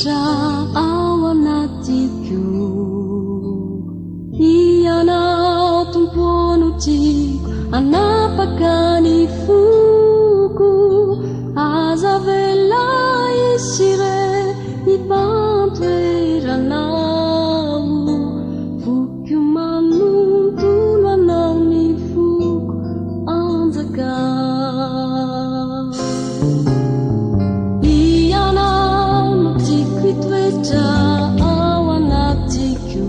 fipetra ao anatiko. Ianao tompono tiako, anapaka ny foko. Aza velay isire ipantoeranao. Voky manontolo anao ny foko anjaka. Ianao no tiako hitoetra ao anatiko.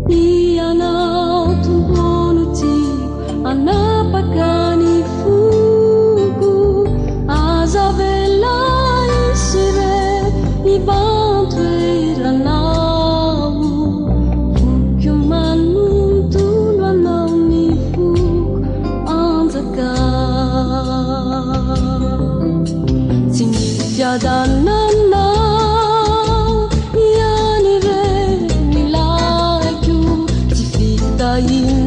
Ianao tompono tiako, anapaka ny foko. Aza velay isire ipantoeranao. Voky manontolo anao ny foko anjaka. Tsy ny fiadananao ihany re milaiko, tsy fitahiana